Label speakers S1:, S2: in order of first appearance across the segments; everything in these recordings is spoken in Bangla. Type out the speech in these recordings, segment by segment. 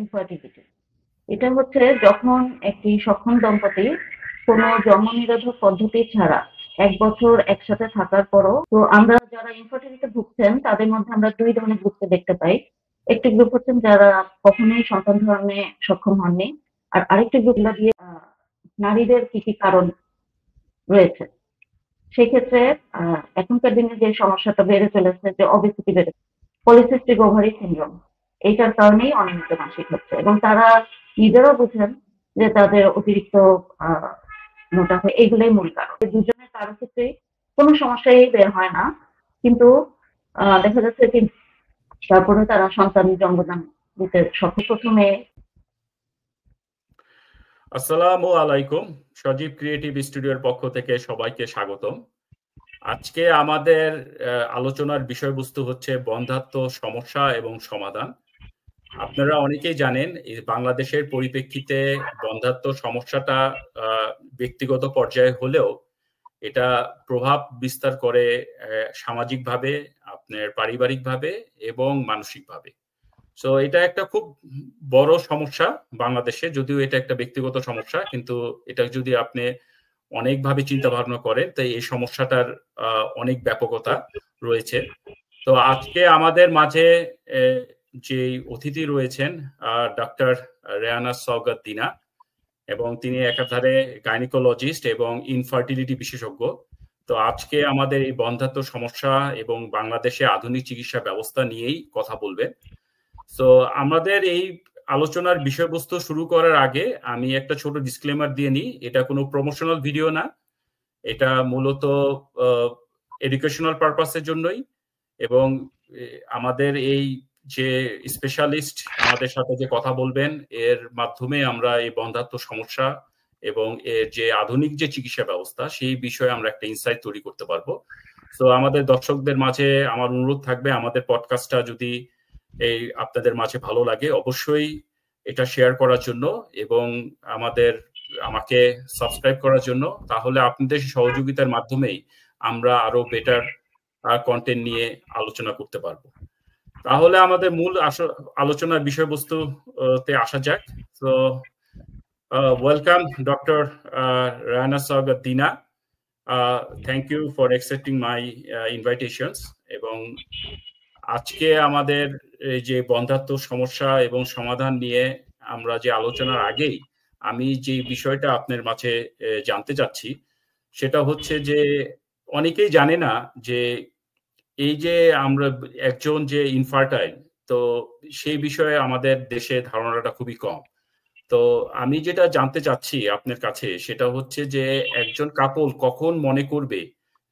S1: ইনফার্টিলিটি। এটা হচ্ছে যখন একটি সক্ষম দম্পতি কোনো জন্ম নিরোধক পদ্ধতি ছাড়া 1 বছর একসাথে থাকার পরও, তো আমরা যারা ইনফার্টিলিটি ভুগছেন তাদের মধ্যে আমরা 2 ধরনের গ্রুপকে দেখতে পাই। একটি গ্রুপ হচ্ছেন যারা কখনোই সন্তান ধারণে সক্ষম হননি, আর আরেকটি গ্রুপ দিয়ে নারীদের কি কি কারণ রয়েছে। সেক্ষেত্রে এখনকার দিনে যে সমস্যাটা বেড়ে চলেছে, যে ওবেসিটি বেড়ে, পলিসিস্টিক ওভারি সিনড্রোম, এইটার কারণেই অনিয়মিত মাসিক হচ্ছে এবং তারা নিজেরাও বুঝেন যে তাদের অতিরিক্ত মোটা হয়ে এগুলোই মূল কারণ। দুজনের কারো ক্ষেত্রে কোনো সমস্যাই বের হয় না, কিন্তু দেখা যাচ্ছে কি তারপরে তারা সন্তান জন্মদান দিতে সক্ষম। প্রথমে
S2: আসসালামু আলাইকুম, সজীব ক্রিয়েটিভ স্টুডিওর পক্ষ থেকে সবাইকে স্বাগতম। আজকে আমাদের আলোচনার বিষয়বস্তু হচ্ছে বন্ধ্যাত্ব সমস্যা এবং সমাধান। আপনারা অনেকেই জানেন বাংলাদেশের পরিপ্রেক্ষিতে বন্ধ্যাত্ব সমস্যাটা ব্যক্তিগত পর্যায়ে হলেও এটা প্রভাব বিস্তার করে সামাজিকভাবে, আপনার পারিবারিকভাবে এবং মানসিকভাবে। সো এটা একটা খুব বড় সমস্যা বাংলাদেশে, যদিও এটা একটা ব্যক্তিগত সমস্যা, কিন্তু এটা যদি আপনি অনেকভাবে চিন্তা ভাবনা করেন তাই এই সমস্যাটার অনেক ব্যাপকতা রয়েছে। তো আজকে আমাদের মাঝে যে অতিথি রয়েছেন ডক্টর রেহানা সওগাত দিনা, এবং তিনি একাধারে গাইনিকোলজিস্ট এবং ইনফার্টিলিটি বিশেষজ্ঞ। তো আজকে আমাদের এই বন্ধ্যাত্ব সমস্যা এবং বাংলাদেশে আধুনিক চিকিৎসা ব্যবস্থা নিয়েই কথা বলবেন। তো আমাদের এই আলোচনার বিষয়বস্তু শুরু করার আগে আমি একটা ছোট ডিসক্লেমার দিয়ে নিই। এটা কোনো প্রমোশনাল ভিডিও না, এটা মূলত এডুকেশনাল পারপাসের জন্যই। এবং আমাদের এই যে স্পেশালিস্ট আমাদের সাথে যে কথা বলবেন, এর মাধ্যমে আমরা এই বন্ধ্যাত্ব সমস্যা এবং এর যে আধুনিক যে চিকিৎসা ব্যবস্থা সেই বিষয়ে আমরা একটা ইনসাইট তৈরি করতে পারবো। তো আমাদের দর্শকদের মাঝে আমার অনুরোধ থাকবে, আমাদের পডকাস্টটা যদি এই আপনাদের মাঝে ভালো লাগে অবশ্যই এটা শেয়ার করার জন্য এবং আমাকে সাবস্ক্রাইব করার জন্য। তাহলে আপনাদের সহযোগিতার মাধ্যমেই আমরা আরো বেটার কন্টেন্ট নিয়ে আলোচনা করতে পারবো। তাহলে আমাদের মূল আলোচনার বিষয়বস্তুতে আসা যাক। তো welcome doctor Rehana Saogat Dina, thank you for accepting my invitations. এবং আজকে আমাদের এই যে বন্ধ্যাত্ব সমস্যা এবং সমাধান নিয়ে আমরা যে আলোচনার আগেই আমি যে বিষয়টা আপনার মাঝে জানতে চাচ্ছি সেটা হচ্ছে যে অনেকেই জানে না যে এই যে আমরা একজন যে ইনফার্টাইল, তো সেই বিষয়ে আমাদের দেশে ধারণাটা খুবই কম। তো আমি যেটা জানতে চাচ্ছি আপনার কাছে সেটা হচ্ছে যে একজন কাপল কখন মনে করবে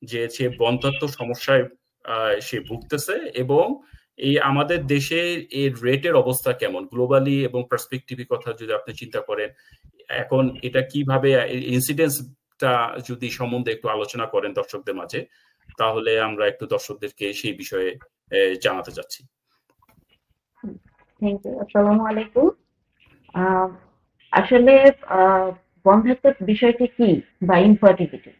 S2: যে সে বন্ধ্যাত্ব সমস্যায় সে ভুগতেছে, এবং এই আমাদের দেশে এর রেটের অবস্থা কেমন গ্লোবালি এবং পার্সপেক্টিভের কথা যদি আপনি চিন্তা করেন, এখন এটা কিভাবে ইনসিডেন্সটা যদি সম্বন্ধে একটু আলোচনা করেন দর্শকদের মাঝে, তাহলে আমরা একটু দর্শকদেরকে সেই বিষয়ে জানাতে চাচ্ছি।
S1: Thank you. আসসালামু আলাইকুম। আসলে বন্ধ্যাত্বের বিষয়টি কি বা ইনফার্টিলিটি,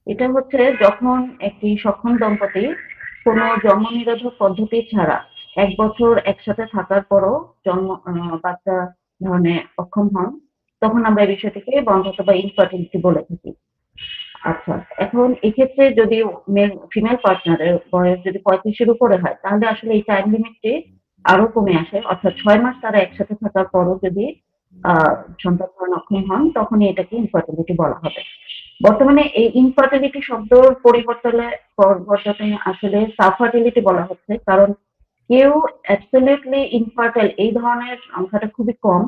S1: এটা হচ্ছে যখন একটি সক্ষম দম্পতি কোনো জন্ম নিরোধক পদ্ধতি ছাড়া 1 বছর একসাথে থাকার পরও বাচ্চা ধারণে অক্ষম হন, তখন আমরা এই বিষয়টিকে বন্ধ্যাত্ব বা ইনফার্টিলিটি বলে থাকি। আচ্ছা, এখন এক্ষেত্রে যদি ফিমেল পার্টনারের বয়স যদি 35-এর উপরে হয় তাহলে আসলে এই টাইম লিমিটটি আরো কমে আসে, অর্থাৎ 6 মাস তারা একসাথে থাকার পরও যদি সন্তান ধারণ অক্ষম হন তখনই এটাকে ইনফার্টিলিটি বলা হবে। বর্তমানে এই ইনফার্টিলিটি শব্দর পরিবর্তনে আসলে সাবফার্টিলিটি বলা হচ্ছে, কারণ কেউ অ্যাবসলিউটলি ইনফার্টাইল এই ধরনের সংখ্যাটা খুবই কম।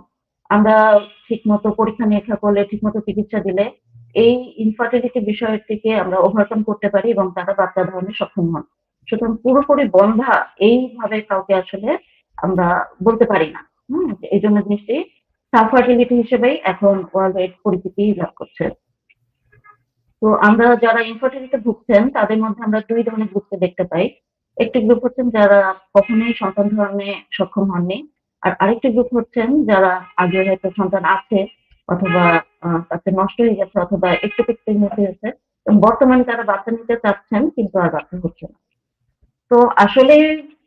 S1: আমরা ঠিকমতো পরীক্ষা নিরীক্ষা করলে, ঠিকমতো চিকিৎসা দিলে এই ইনফার্টিলিটি বিষয়টিকে আমরা ওভারকাম করতে পারি এবং তারা বাচ্চা ধারণে সক্ষম হন। সুতরাং পুরোপুরি বন্ধা এইভাবে কাউকে আসলে আমরা বলতে পারি না। এই জন্য জিনিসটি সাবফার্টিলিটি হিসেবেই এখন ওয়ার্ল্ড ওয়াইড পরিচিতি লাভ করছে। তো আমরা যারা ইনফার্টিলিটি ভুগছেন তাদের মধ্যে আমরা 2 ধরনের গ্রুপকে দেখতে পাই। একটি গ্রুপ হচ্ছেন যারা কখনোই সন্তান ধারণে সক্ষম হননি, আর আরেকটি গ্রুপ হচ্ছেন যারা আগে হয়তো সন্তান আছে অথবা বাচ্চা নষ্ট হয়ে গেছে অথবা একটু মধ্যে হয়েছে এবং বর্তমানে তারা বাচ্চা নিতে চাচ্ছেন কিন্তু আর বাচ্চা হচ্ছে না। তো আসলে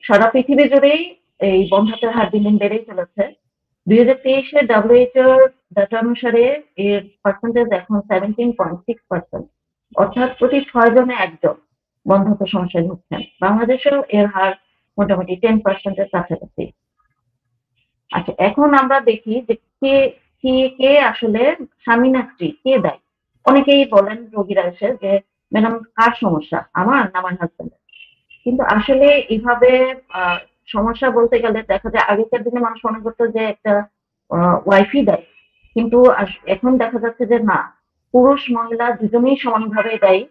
S1: সারা পৃথিবী জুড়েই এই বন্ধ্যাত্বের হার দিন দিন বেড়েই চলেছে। 2023-এর WHO ডাটা অনুসারে এর পার্সেন্টেজ এখন 17.6%, অর্থাৎ প্রতি 6 জনে একজন বন্ধ্যাত্ব সমস্যায় ভুগছেন। বাংলাদেশেও এর হার মোটামুটি 10%-এর কাছাকাছি। আচ্ছা, এখন আমরা দেখি যে কে আসলে স্বামী না স্ত্রী, কে দায়ী। অনেকেই বলেন রোগীরা এসে যে ম্যাডাম কার সমস্যা, আমার না আমার হাজবেন্ডের। কিন্তু আসলে এইভাবে সমস্যা বলতে গেলে দেখা যায় আগেকার দিনে মানুষ মনে করতো যে একটা ওয়াইফই দায়ী, কিন্তু এখন দেখা যাচ্ছে যে না, পুরুষ মহিলা দুজনেই সমানভাবে দায়ী।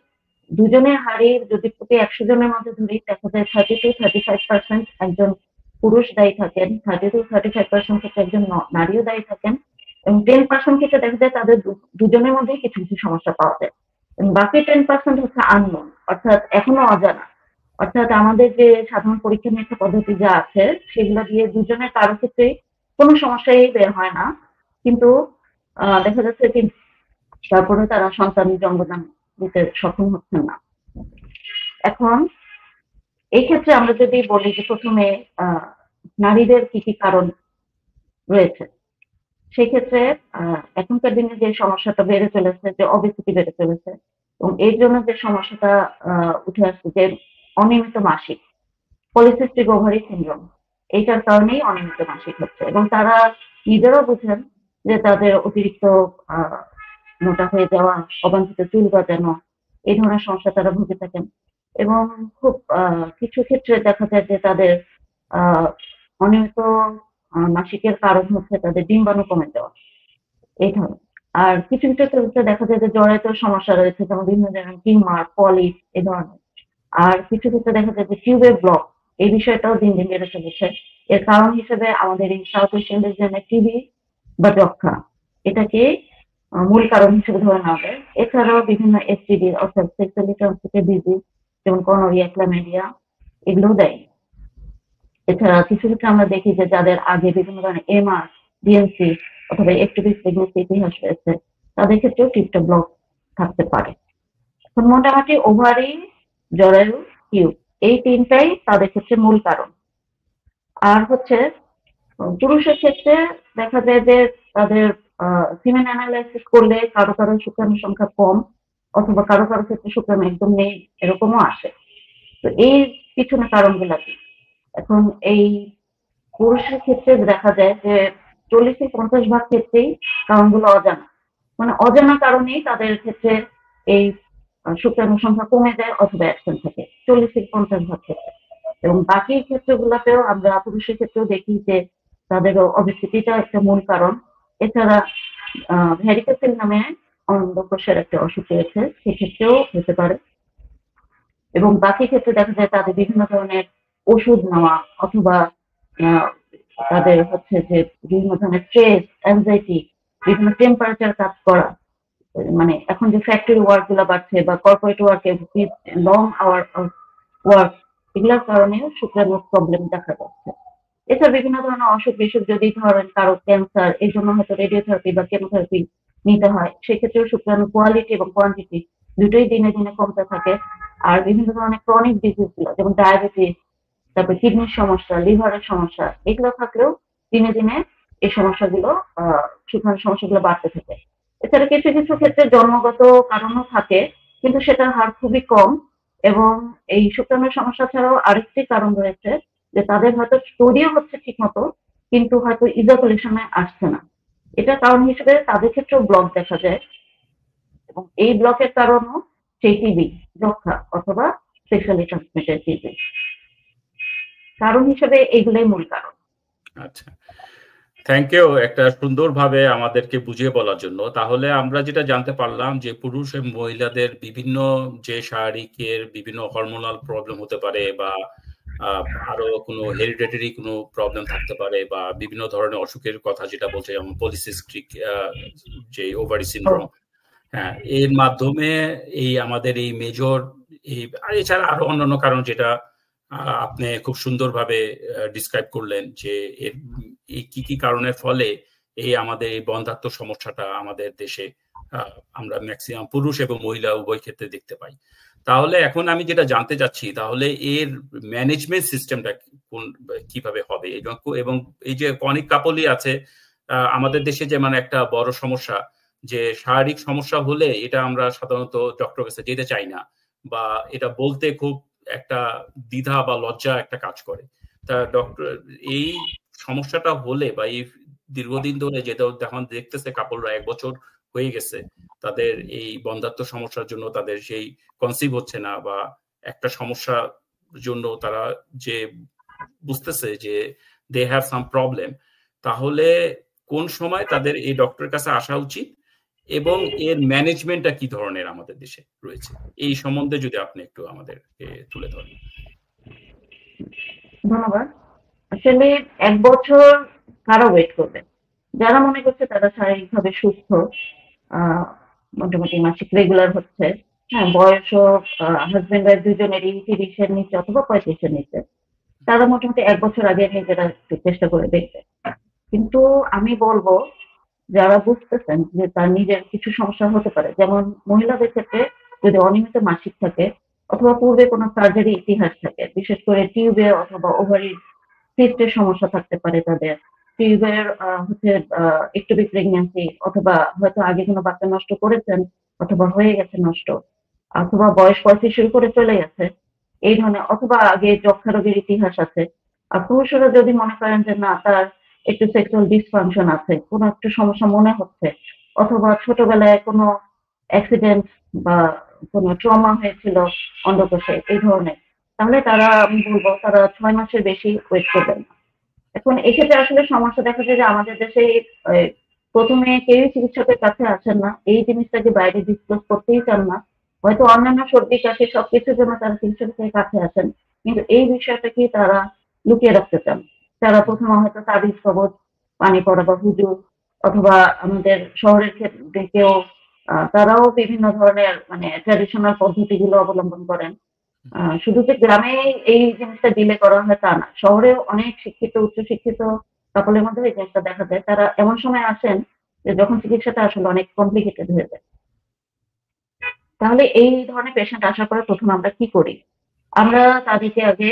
S1: দুজনের হারে যদি প্রতি 100 জনের মধ্যে ধরি দেখা যায় 30-35% একজন পুরুষ দায়ী থাকেন, 30-35% ক্ষেত্রে একজন নারীও দায়ী থাকেন, এবং 10% ক্ষেত্রে দেখা যায় তাদের দুজনের মধ্যেই কিছু কিছু সমস্যা পাওয়া যায়। বাকি 10% হচ্ছে আননোন, অর্থাৎ এখনো অজানা। অর্থাৎ আমাদের যে সাধারণ পরীক্ষা নিরীক্ষা পদ্ধতি যা আছে সেগুলো দিয়ে দুজনের কারো ক্ষেত্রে কোনো সমস্যাই বের হয় না, কিন্তু দেখা যাচ্ছে কি তারপরে তারা সন্তান জন্মদান দিতে সক্ষম হচ্ছেন না। এখন এই ক্ষেত্রে আমরা যদি বলি যে প্রথমে নারীদের কি কি কারণ রয়েছে, সেই ক্ষেত্রে এখনকার দিনে যে সমস্যাটা বেড়ে চলেছে, যে অবেসিটি বেড়ে চলেছে, এবং এর জন্য যে সমস্যাটা উঠে আসছে যে অনিয়মিত মাসিক, পলিসিস্টিক ওভারি সিনড্রোম, এইটার কারণেই অনিয়মিত মাসিক হচ্ছে, এবং তারা নিজেরাও বুঝেন যে তাদের অতিরিক্ত মোটা হয়ে যাওয়া, অবাঞ্ছিত চুল গজানো, এই ধরনের সমস্যা তারা ভুগে থাকেন। এবং খুব কিছু ক্ষেত্রে দেখা যায় যে তাদের অনিয়মিত মাসিকের কারণ হচ্ছে তাদের ডিম্বাণু কমে যাওয়া, এই ধরনের। আর কিছু কিছু ক্ষেত্রে দেখা যায় যে জরায়ুর সমস্যা রয়েছে, যেমন বিভিন্ন ধরনের টিউমার, পলিপ, এই ধরনের। আর কিছু ক্ষেত্রে দেখা যায় যে টিউবের ব্লক, এই বিষয়টাও দিন দিন বেড়ে চলেছে। এর কারণ হিসেবে আমাদের এই সাউথ এশিয়ান রিজিয়নের টিবি বা যক্ষ্মা, এটাকে মূল কারণ হিসেবে ধরে নেওয়া যায়। এছাড়াও বিভিন্ন এসটিডি অর্থাৎ সেক্সুয়ালি ট্রান্সমিটেড ডিজিজ, যেমন গনোরিয়া, ক্লামিডিয়া, এগুলোও দেয়। এছাড়া কিছু ক্ষেত্রে আমরা দেখি যে যাদের আগে বিভিন্ন ধরনের এমআর, ডিএনসি অথবা একটিভিস প্রেগনেন্সি ইতিহাস রয়েছে, তাদের ক্ষেত্রেও টিউবটা ব্লক থাকতে পারে। এখন মোটামুটি ওভারি, জরায়ু, টিউব, এই তিনটাই তাদের ক্ষেত্রে মূল কারণ। আর হচ্ছে পুরুষের ক্ষেত্রে দেখা যায় যে তাদের সিমেন অ্যানালাইসিস করলে কারো কারো শুক্রাণুর সংখ্যা কম, অথবা কারো কারো ক্ষেত্রে শুক্রাণু একদম নেই, এরকমও আসে। তো এই পিছনে কারণগুলো কি? এখন এই পুরুষের ক্ষেত্রে দেখা যায় যে 40-50% ক্ষেত্রেই কারণগুলো অজানা, মানে অজানা কারণেই তাদের ক্ষেত্রে এই শুক্রাণুর সংখ্যা কমে যায় অথবা অ্যাবসেন্ট থাকে 40-50% ক্ষেত্রে। এবং বাকি ক্ষেত্রগুলোতেও আমরা পুরুষের ক্ষেত্রেও দেখি যে তাদের অবেসিটিটা একটা মূল কারণ। এছাড়া ভ্যারিকোসেল নামে অন্ডকোষের একটা অসুখ রয়েছে, সেক্ষেত্রেও হতে পারে। এবং বাকি ক্ষেত্রে দেখা যায় তাদের বিভিন্ন ধরনের ওষুধ নেওয়া, অথবা তাদের হচ্ছে যে বিভিন্ন ধরনের স্ট্রেস, অ্যাংজাইটি, বিভিন্ন টেম্পারেচার কাজ করা, মানে এখন যে ফ্যাক্টরি ওয়ার্ক গুলো বাড়ছে বা কর্পোরেট ওয়ার্কে লং আওয়ার ওয়ার্ক, এগুলোর কারণেও শুক্রাণুর প্রবলেম দেখা যাচ্ছে। এছাড়া বিভিন্ন ধরনের অসুখ বিসুখ যদি ধরেন কারো ক্যান্সার, এই জন্য হয়তো রেডিওথেরাপি বা কেমোথেরাপি নিতে হয়, সেক্ষেত্রেও শুক্রাণু কোয়ালিটি এবং কোয়ান্টিটি দুটোই দিনে দিনে কমতে থাকে। আর বিভিন্ন ধরনের ক্রনিক ডিজিজ গুলো যেমন ডায়াবেটিস, তারপর কিডনির সমস্যা, লিভারের সমস্যা, এগুলো থাকলেও দিনে দিনে এই সমস্যাগুলো শুক্রাণুর সমস্যাগুলো বাড়তে থাকে। এছাড়া কিছু কিছু ক্ষেত্রে জন্মগত কারণও থাকে, কিন্তু সেটার হার খুবই কম। এবং এই শুক্রাণুর সমস্যা ছাড়াও আরেকটি কারণ রয়েছে যে তাদের হয়তো তৈরিও হচ্ছে ঠিক মতো, কিন্তু হয়তো ইজাকুলেশনে আসছে না। এটা কারণ হিসেবে তাদের ক্ষেত্রেও ব্লক দেখা যায়, এবং এই ব্লকের কারণও সেই টিবি, যক্ষ্মা অথবা সেক্সুয়ালি ট্রান্সমিটেড ডিজিজ কারণ হিসেবে এইগুলোই মূল কারণ।
S2: আচ্ছা, থ্যাংক ইউ একটা সুন্দরভাবে আমাদেরকে বুঝিয়ে বলার জন্য। তাহলে আমরা যেটা জানতে পারলাম যে পুরুষ এবং মহিলাদের বিভিন্ন যে শারীরিকের বিভিন্ন হরমোনাল প্রবলেম হতে পারে, বা আরো কোনো হেরিডিটারি কোনো প্রবলেম থাকতে পারে, বা বিভিন্ন ধরনের অসুখের কথা যেটা বলছে, যেমন পলিসিস্টিক যে ওভারি সিনড্রোম, হ্যাঁ, এর মাধ্যমে এই আমাদের এই মেজর এই, আর এছাড়া আরো অন্যান্য কারণ যেটা আপনি খুব সুন্দরভাবে ডিসক্রাইব করলেন যে এর কি কি কারণের ফলে এই আমাদের এই বন্ধ্যাত্ব সমস্যাটা আমাদের দেশে আমরা ম্যাক্সিমাম পুরুষ এবং মহিলা উভয় ক্ষেত্রে দেখতে পাই। তাহলে এখন আমি যেটা জানতে চাচ্ছি, তাহলে এর ম্যানেজমেন্ট সিস্টেমটা কোন কিভাবে হবে এবং এই যে অনেক কাপলই আছে আমাদের দেশে যে মানে একটা বড় সমস্যা যে শারীরিক সমস্যা হলে এটা আমরা সাধারণত ডক্টর কাছে যেতে চাই না বা এটা বলতে খুব একটা দ্বিধা বা লজ্জা একটা কাজ করে। তা ডক্টর এই সমস্যাটা হলে বা এই দীর্ঘদিন ধরে যেটা এখন দেখতেছে কাপলরা 1 বছর হয়ে গেছে তাদের এই বন্ধ্যাত্ব সমস্যার জন্য তাদের সেই কনসিভ হচ্ছে না বা একটা সমস্যার জন্য তারা যে বুঝতেছে যে দে হ্যাভ সাম প্রবলেম, তাহলে কোন সময় তাদের এই ডক্টরের কাছে আসা উচিত এবং এর ম্যানেজমেন্টটা কি ধরনের আমাদের দেশে রয়েছে এই সম্বন্ধে যদি আপনি একটু আমাদেরকে তুলে ধরেন।
S1: ধন্যবাদ। আসলে 1 বছর কারা ওয়েট করবে? যারা মনে করছে তারা শারীরিকভাবে সুস্থ, আহ মোটামুটি মাসিক রেগুলার হচ্ছে, হ্যাঁ, বয়সও হাজবেন্ড ওয়াইফ দুজনেরই 30-এর নিচে অথবা 35-এর নিচে, তারা মোটামুটি 1 বছর আগে নিজেরা একটু চেষ্টা করে দেখবে। কিন্তু আমি বলবো যারা বুঝতেছেন যে তার নিজের কিছু সমস্যা হতে পারে, যেমন মহিলাদের ক্ষেত্রে যদি অনিয়মিত মাসিক থাকে অথবা পূর্বে কোনো সার্জারি ইতিহাস থাকে, বিশেষ করে টিউবে অথবা ওভারির সিস্টের সমস্যা থাকতে পারে তাদের, টিউবের হচ্ছে একটুবি প্রেগন্যান্সি অথবা হয়তো আগে কোনো বাচ্চা নষ্ট করেছেন অথবা হয়ে গেছে নষ্ট, অথবা বয়স 35 শুরু করে চলে গেছে, এই ধরনের, অথবা আগে যক্ষা রোগের ইতিহাস আছে। আর পুরুষরা যদি মনে করেন যে না তার একটু সেক্সুয়াল ডিসফাংশন আছে, কোনো একটু সমস্যা মনে হচ্ছে, অথবা ছোটবেলায় কোনো অ্যাক্সিডেন্ট বা কোনো ট্রমা হয়েছিল অন্ডকোষে এই ধরনের, তাহলে তারা, আমি বলবো তারা 6 মাসের বেশি ওয়েট করবেন না। এখন এক্ষেত্রে আসলে সমস্যা দেখা যায় যে আমাদের দেশে আহ, প্রথমে কেউই চিকিৎসকের কাছে আসেন না, এই জিনিসটাকে বাইরে ডিসক্লোজ করতেই চান না, হয়তো অন্যান্য সর্দি কাশি সবকিছুর জন্য তারা চিকিৎসকের কাছে আসেন, কিন্তু এই বিষয়টাকে তারা লুকিয়ে রাখতে চান। তারা প্রথমে হয়তো তাবিজ কবজ, পানি পড়া বা হুজুর, অথবা আমাদের শহরের ক্ষেত্রে কেউ তারাও বিভিন্ন ধরনের মানে ট্র্যাডিশনাল পদ্ধতিগুলো অবলম্বন করেন। শুধু যে গ্রামে এই জিনিসটা ডিলে করা হয় তা না, শহরেও অনেক শিক্ষিত উচ্চশিক্ষিত কাপলের মধ্যে এই জিনিসটা দেখা যায়, তারা এমন সময় আসেন যে যখন চিকিৎসাটা আসলে অনেক কমপ্লিকেটেড হয়ে যায়। তাহলে এই ধরনের পেশেন্ট আসার পরে প্রথম আমরা কি করি? আমরা তাদেরকে আগে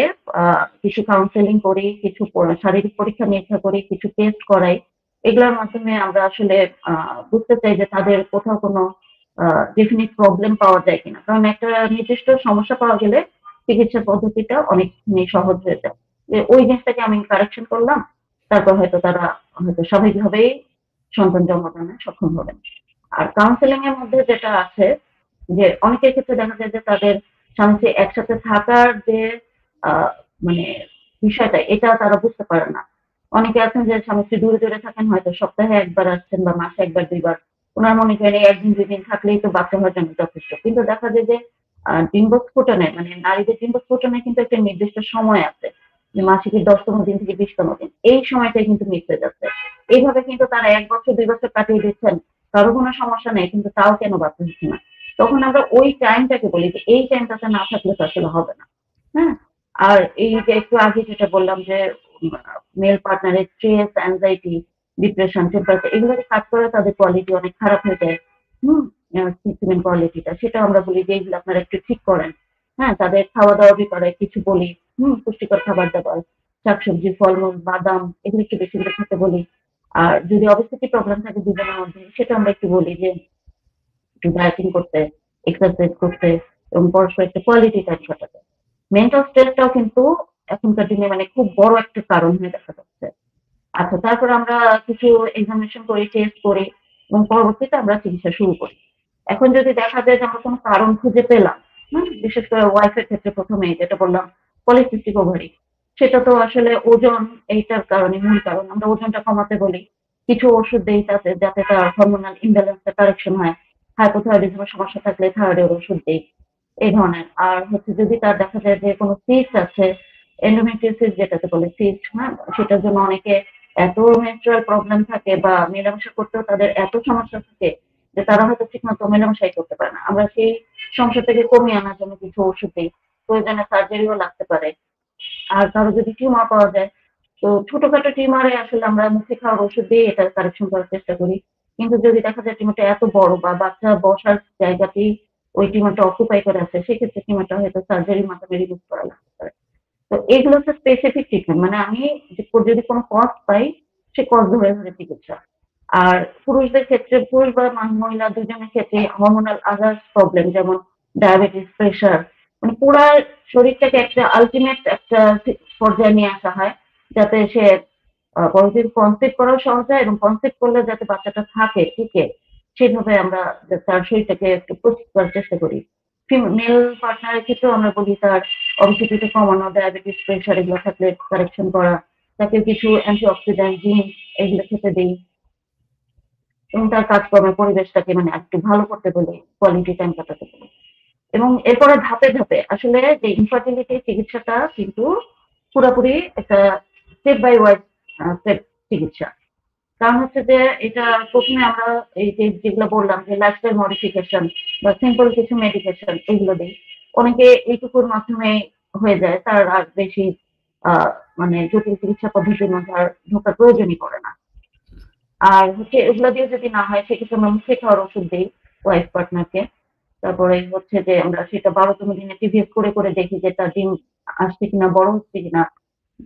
S1: কিছু কাউন্সেলিং করি, কিছু শারীরিক পরীক্ষা নিরীক্ষা করি, কিছু টেস্ট করাই। এগুলোর মাধ্যমে আমরা আসলে বুঝতে চাই যে তাদের কোথাও কোনো ডেফিনিট প্রবলেম পাওয়া যায় কিনা, কারণ একটা নির্দিষ্ট সমস্যা পাওয়া গেলে চিকিৎসা পদ্ধতিটা অনেকখানি সহজ হয়ে যায়, যে ওই জিনিসটাকে আমি কারেকশন করলাম, তারপর হয়তো তারা হয়তো স্বাভাবিকভাবেই সন্তান জন্মদানে সক্ষম হবেন। আর কাউন্সেলিং এর মধ্যে যেটা আছে যে অনেকের ক্ষেত্রে দেখা যায় যে তাদের স্বামী স্ত্রী একসাথে থাকার যে আহ, মানে বিষয়টা এটা তারা বুঝতে পারে না। অনেকে আছেন যে স্বামী স্ত্রী দূরে দূরে থাকেন, হয়তো সপ্তাহে একবার আসছেন বা মাসে একবার দুইবার, ওনার মনে করেন এই 1 দিন 2 দিন থাকলেই তো বাচ্চা হওয়ার জন্য যথেষ্ট, কিন্তু দেখা যায় যে ডিম্বস্ফোটনের মানে নারীদের ডিম্বস্ফোটনের কিন্তু একটা নির্দিষ্ট সময় আছে, যে মাসিকের 10তম দিন থেকে 20তম দিন, এই সময়টাই কিন্তু মিস হয়ে যাচ্ছে। এইভাবে কিন্তু তারা 1 বছর 2 বছর কাটিয়ে দিচ্ছেন, কারো কোনো সমস্যা নেই, কিন্তু তাও কেন বাচ্চা হচ্ছে না? তখন আমরা ওই টাইমটাকে বলি যে এই টাইমটাতে না থাকলে তো আসলে হবে না। হ্যাঁ, আর এই যে একটু আগে যেটা বললাম যে মেল পার্টনারের স্ট্রেস, অ্যাংজাইটি, ডিপ্রেশন, টেম্পারেচার এগুলোকে কাজ করে তাদের কোয়ালিটি অনেক খারাপ হয়ে যায়। হুম, স্পেসিমেন কোয়ালিটিটা সেটা আমরা বলি যে এগুলো আপনারা একটু ঠিক করেন। হ্যাঁ, তাদের খাওয়া দাওয়া ব্যাপারে কিছু বলি, পুষ্টিকর খাবার দাবার, শাকসবজি, ফলমূল, বাদাম এগুলো একটু বেশি করে খেতে বলি। আর যদি অবস্থিতি প্রবলেম থাকে দুজনের মধ্যে, সেটা আমরা একটু বলি যে একটু ডায়েটিং করতে, এক্সারসাইজ করতে এবং পরস্পর একটা কোয়ালিটি টাইম কাটাতে। মেন্টাল স্ট্রেসটাও কিন্তু এখনকার দিনে মানে খুব বড় একটা কারণ হয়ে দেখা যাচ্ছে। আচ্ছা, তারপর আমরা কিছু এক্সামিনেশন করি, টেস্ট করি এবং পরবর্তীতে আমরা চিকিৎসা শুরু করি। এখন যদি দেখা যায় যে আমরা কোনো কারণ খুঁজে পেলাম, বিশেষ করে ওয়াইফের ক্ষেত্রে প্রথমেই যেটা বললাম পলিসিস্টিক ওভারি, সেটা তো আসলে ওজন, এইটার কারণে মূল কারণ, আমরা ওজনটা কমাতে বলি, কিছু ওষুধ দেই তাতে যাতে তার হরমোনাল ইমব্যালেন্সটা কারেকশন হয়, হাইপোথাইরয়েডিজমের সমস্যা থাকলে থাইরয়েডের ওষুধ দেই, এই ধরনের। আর হচ্ছে যদি তার দেখা যায় যে কোনো সিস্ট আছে, এন্ডোমেট্রিওসিস যেটাকে বলে সিস্ট, হ্যাঁ, সেটার জন্য অনেকে এত মেনস্ট্রুয়াল প্রবলেম থাকে বা মেলামেশা করতেও তাদের এত সমস্যা থাকে যে তারা হয়তো ঠিকমতো মেলামেশাই করতে পারে না, আমরা সেই সমস্যাটাকে কমিয়ে আনার জন্য কিছু ওষুধ দিই, প্রয়োজনে সার্জারিও লাগতে পারে। আর কারো যদি টিউমার পাওয়া যায়, তো ছোটখাটো টিউমারে আসলে আমরা মুখে খাওয়ার ওষুধ দিয়ে এটা কারেকশন করার চেষ্টা করি। কিন্তু যদি দেখা যায় টিউমারটা এত বড় বা বাচ্চা বসার জায়গাতেই ওই টিউমারটা অকুপাই করে আছে, সেক্ষেত্রে টিউমারটা হয়তো সার্জারির মাধ্যমে রিমুভ করা লাগতে পারে। তো এগুলো হচ্ছে স্পেসিফিক ট্রিটমেন্ট, মানে আমি যদি কোনো কজ পাই সে কজ ধরে ধরে চিকিৎসা। আর পুরুষদের ক্ষেত্রে, পুরুষ বা মহিলা দুজনের ক্ষেত্রে হরমোনাল আদার প্রবলেম যেমন ডায়াবেটিস, প্রেশার, মানে পুরা শরীরটাকে একটা আলটিমেট একটা পর্যায়ে নিয়ে আসা হয় যাতে সে পরবর্তীতে কনসিভ করাও সহজ হয় এবং কনসিভ করলে যাতে বাচ্চাটা থাকে টিকে, সেভাবে আমরা তার শরীরটাকে একটু প্রস্তুত করার চেষ্টা করি। মেল পার্টনারের ক্ষেত্রেও আমরা বলি তার অবসিটিটা কমানো, ডায়াবেটিস, প্রেশার এগুলো থাকলে কারেকশন করা, তাকে কিছু অ্যান্টিঅক্সিডেন্ট, জিঙ্ক এগুলো খেতে দিই এবং তার কাজকর্মের পরিবেশটাকে মানে একটু ভালো করতে বলি, কোয়ালিটি টাইম কাটাতে বলি। এবং এরপরে ধাপে ধাপে আসলে যে ইনফার্টিলিটি চিকিৎসাটা কিন্তু পুরোপুরি একটা স্টেপ বাই ওয়াইজ স্টেপ চিকিৎসা। কারণ হচ্ছে যে এটা প্রথমে আমরা এই যে যেগুলো বললাম যে লাইফস্টাইল মডিফিকেশন বা সিম্পল কিছু মেডিকেশন এগুলো দিই। অনেকে এইটুকুর মাধ্যমে হয়ে যায়, তার আর বেশি আহ মানে জটিল চিকিৎসা পদ্ধতির মধ্যে আর ঢোকার প্রয়োজনই পড়ে না। আর হচ্ছে এগুলো দিয়ে যদি না হয় সেক্ষেত্রে আমরা মুখে খাওয়ার ওষুধ দিই ওয়াইফ পার্টনারকে। তারপরে হচ্ছে যে আমরা সেটা 12তম দিনে টিভিএস করে করে দেখি যে তার ডিম আসছে কিনা, বড় হচ্ছে কিনা।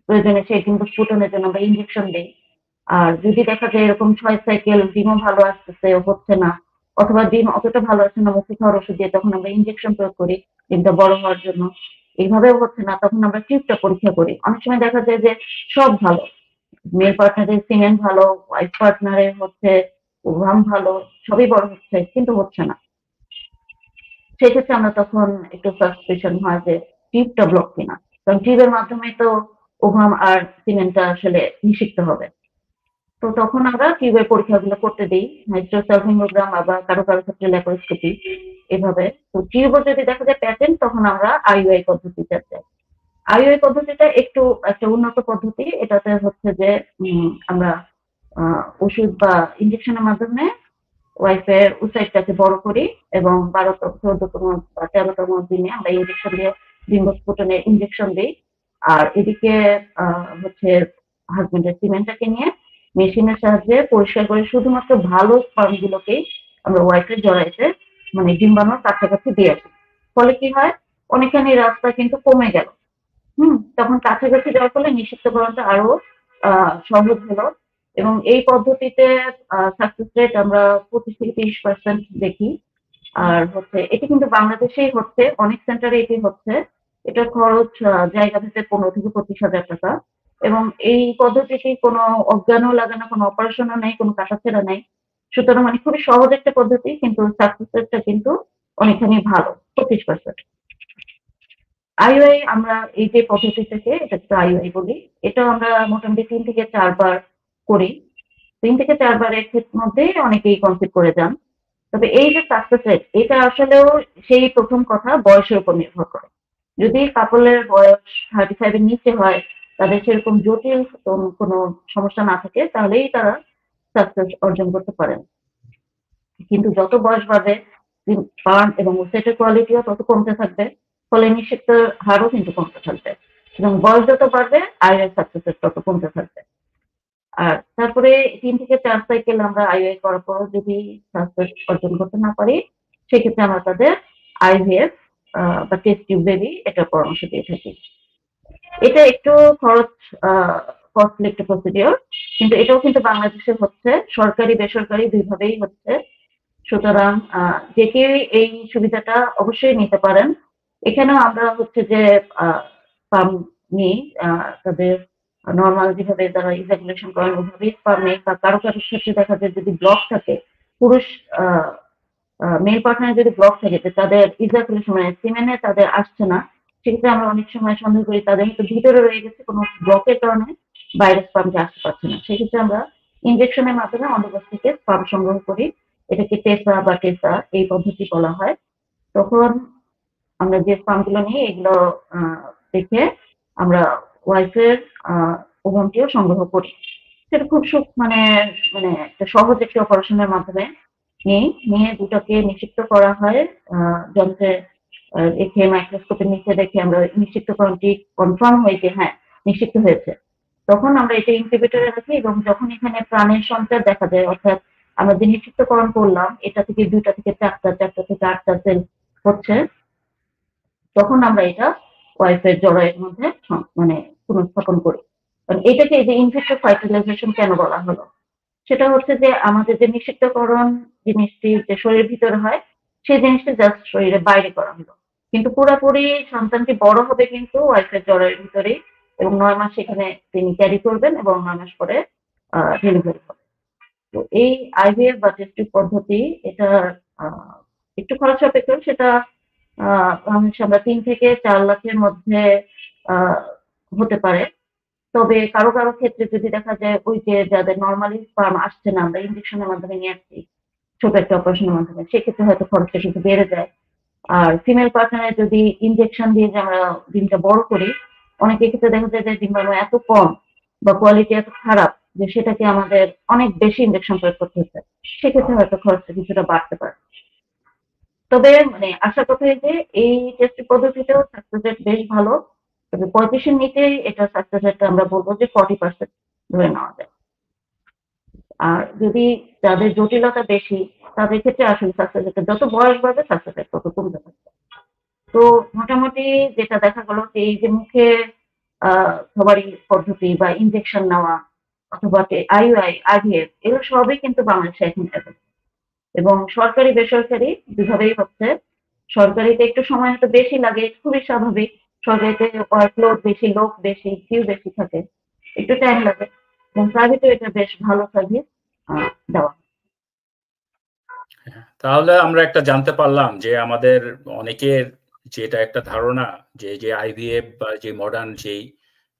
S1: প্রয়োজনে সেই ডিম স্ফুটনের জন্য আমরা ইঞ্জেকশন দিই। আর যদি দেখা যায় এরকম 6 সাইকেল ডিমও ভালো আসতেছে, হচ্ছে না, অথবা ডিম অতটা ভালো আসছে না মুখে খাওয়ার ওষুধ দিয়ে, তখন আমরা ইঞ্জেকশন প্রয়োগ করি ডিমটা বড় হওয়ার জন্য। এইভাবেও হচ্ছে না, তখন আমরা টিউবটা পরীক্ষা করি। অনেক সময় দেখা যায় যে সব ভালো, মেল পার্টনারের সিমেন্ট ভালো, ওয়াইফ পার্টনারের হচ্ছে ওভাম ভালো, সবই বড় হচ্ছে কিন্তু হচ্ছে না। সেক্ষেত্রে আমরা তখন একটু সাসপিশন হয় যে টিউবটা ব্লক কিনা, কারণ টিউবের মাধ্যমে তো ওভাম আর সিমেন্টটা আসলে নিষিক্ত হবে। তো তখন আমরা টিউবের পরীক্ষাগুলো করতে দিই, হাইড্রোসালফিঙ্গোগ্রাম, আবার কারো কারো ক্ষেত্রে ল্যাপারোস্কোপি এভাবে। তো টিউবও যদি দেখা যায় প্যাটেন্ট, তখন আমরা আইইউআই পদ্ধতিতে যাই। আইইউআই পদ্ধতিটা একটু একটা উন্নত পদ্ধতি। এটাতে হচ্ছে যে আমরা ওষুধ বা ইঞ্জেকশনের মাধ্যমে ওয়াইফের উসাইডটাকে বড় করি এবং 14তম বা 13তম দিনে আমরা ইঞ্জেকশন দিয়ে ডিম্বস্ফোটনের ইঞ্জেকশন দিই। আর এদিকে হচ্ছে হাজবেন্ডের সিমেন্টটাকে নিয়ে মেশিনের সাহায্যে পরিষ্কার করে শুধুমাত্র ভালো স্পার্ম গুলোকেই আমরা ওয়াইফের জড়াইতে মানে ডিম্বাণুর কাছাকাছি দিয়ে আসি। ফলে কি হয়, অনেকখানি রাস্তা কিন্তু কমে গেল। তখন কাছাকাছি যাওয়ার ফলে নিষিক্তকরণটা আরো সহজ হলো। এবং এই পদ্ধতিতে সাকসেস রেট আমরা 25 থেকে 30% দেখি। আর হচ্ছে এটি কিন্তু বাংলাদেশেই হচ্ছে, অনেক সেন্টারে এটি হচ্ছে। এটার খরচ জায়গা ভেদে 15 থেকে 25 হাজার টাকা। এবং এই পদ্ধতিটি কোনো অজ্ঞানও লাগে না, কোনো অপারেশনও নেই, কোনো কাটাছেঁড়া নেই। সুতরাং মানে খুবই সহজ একটা পদ্ধতি, কিন্তু সাকসেস রেটটা কিন্তু অনেকখানি ভালো, 25%। আইইউআই আমরা এই যে পদ্ধতিটাকে, এটাকে আইইউআই বলি, এটা আমরা মোটামুটি 3 থেকে 4 বার করি। 3 থেকে 4 বারের মধ্যে অনেকেই কনসিভ করে যান। তবে এই যে সাকসেস রেট, এটা আসলেও সেই প্রথম কথা বয়সের উপর নির্ভর করে। যদি কাপলের বয়স 35 এর নিচে হয়, তাদের সেরকম জটিল কোনো সমস্যা না থাকে, তাহলেই তারা সাকসেস অর্জন করতে পারেন। কিন্তু যত বয়স বাড়বে স্পার্ম এবং ওসেটের কোয়ালিটিও তত কমতে থাকবে, ফলে নিষিক্তের হারও কিন্তু কমতে থাকবে এবং বয়স যত বাড়বে আইইউআই সাকসেস তত কমতে থাকবে। আর তারপরে 3 থেকে 4 সাইকেল আমরা আইইউআই করার পর যদি সাকসেস অর্জন করতে না পারি, সেক্ষেত্রে আমরা তাদের আইভিএফ বা টেস্ট টিউব বেবি এটার পরামর্শ দিয়ে থাকি। এটা একটু খরচ কস্টলি একটা প্রসিডিওর, কিন্তু এটাও কিন্তু বাংলাদেশে হচ্ছে, সরকারি বেসরকারি দুইভাবেই হচ্ছে। সুতরাং যে কেউ এই সুবিধাটা অবশ্যই নিতে পারেন। এখানেও আমরা হচ্ছে যে স্পার্ম নিই, তাদের নর্মাল যেভাবে তারা ইজাকুলেশন করেন ওইভাবেই স্পার্ম নেই। বা কারো কারো ক্ষেত্রে দেখা যায় যদি ব্লক থাকে, পুরুষ মেল পার্টনার যদি ব্লক থাকে যে তাদের ইজাকুলেশন মানে সিমেনে তাদের আসছে না, সেক্ষেত্রে আমরা অনেক সময় সন্দেহ করি তাদের হয়তো ভিতরে রয়ে গেছে কোনো ব্লকের কারণে বাইরে স্পার্মটা আসতে পারছে না। সেক্ষেত্রে আমরা ইনজেকশনের মাধ্যমে অন্ডকোষ থেকে স্পার্ম সংগ্রহ করি। এটাকে টেসা বা টেসা এই পদ্ধতি বলা হয়। তখন আমরা যে স্পার্মগুলো নিই এগুলো দেখে আমরা ওয়াইফের ওভামটিও সংগ্রহ করি। সেটা খুব মানে মানে একটা সহজ একটি অপারেশনের মাধ্যমে নিয়ে দুটাকে নিষিক্ত করা হয় যন্ত্রে রেখে, মাইক্রোস্কোপের নিচে রেখে আমরা নিষিক্তকরণটি কনফার্ম হয়ে যে হ্যাঁ নিষিক্ত হয়েছে, তখন আমরা এটা ইনকিউবেটরে রাখি এবং যখন এখানে প্রাণের সঞ্চার দেখা যায়, অর্থাৎ আমরা যে নিষিক্তকরণ করলাম এটা থেকে 2টা থেকে 4টা, 4টা থেকে 8টা সেল হচ্ছে, তখন আমরা এটা ওয়াইফের জরায়ুর মধ্যে মানে পুনঃস্থাপন করি। কারণ এটাকে যে ইনভিট্রো ফার্টিলাইজেশন কেন বলা হলো, সেটা হচ্ছে যে আমাদের যে নিষিক্তকরণ জিনিসটি যে শরীরের ভিতরে হয়, সেই জিনিসটা জাস্ট শরীরের বাইরে করা হলো, কিন্তু পুরাপুরি সন্তানটি বড় হবে কিন্তু ওয়াইফের জরায়ুর ভিতরেই, এবং 9 মাস সেখানে তিনি ক্যারি করবেন এবং 9 মাস পরে ডেলিভারি হবে। তো এই আইভিএফ বা টেস্ট টিউব পদ্ধতি, এটা আহ, একটু খরচ সাপেক্ষ। সেটা আমরা 3 থেকে 4 লাখের মধ্যে আহ, হতে পারে। তবে কারো কারো ক্ষেত্রে যদি দেখা যায় ওই যে যাদের নর্মালি স্পার্ম আসছে না, আমরা ইনজেকশনের মাধ্যমে নিয়ে আসছি ছোট একটা অপারেশনের মাধ্যমে, সেক্ষেত্রে হয়তো খরচটা কিন্তু বেড়ে যায়। আর ফিমেল পার্টনারে যদি ইনজেকশন দিয়ে যে আমরা ডিমটা বড় করি, অনেকের ক্ষেত্রে দেখা যায় যে ডিম্বাণু এত কম বা কোয়ালিটি এত খারাপ যে সেটাকে আমাদের অনেক বেশি ইনজেকশন প্রয়োগ করতে হচ্ছে, সেক্ষেত্রে হয়তো খরচটা কিছুটা বাড়তে পারে। তবে মানে আশা কথা যে এই টেস্ট পদ্ধতিতেও সাকসেস রেট বেশ ভালো। তবে 35-এর নিচেই এটা সাকসেস রেটটা আমরা বলবো যে 40% ধরে নেওয়া যায়। আর যদি যাদের জটিলতা বেশি, তাদের ক্ষেত্রে আসলে সাকসেস রেট যত বয়স বাড়বে সাকসেস রেট তত কমতে থাকবে। তো মোটামুটি যেটা দেখা গেল যে এই যে মুখে সবারই পদ্ধতি বা ইনজেকশন নেওয়া অথবা আইইউআই, আইভিএফ, এগুলো সবই কিন্তু বাংলাদেশে এখন available। এবং সরকারি বেসরকারি দুভাবেই হচ্ছে। সরকারিতে একটু সময় হয়তো বেশি লাগে, খুবই স্বাভাবিক। সরকারিতে ওয়ার্কলোড বেশি, লোক বেশি, কিউ বেশি থাকে, একটু টাইম লাগে। এবং প্রাইভেটে এটা বেশ ভালো সার্ভিস দেওয়া।
S2: তাহলে আমরা একটা জানতে পারলাম যে আমাদের অনেকের যেটা একটা ধারণা যে যে আইভিএফ বা যে মডার্ন যেই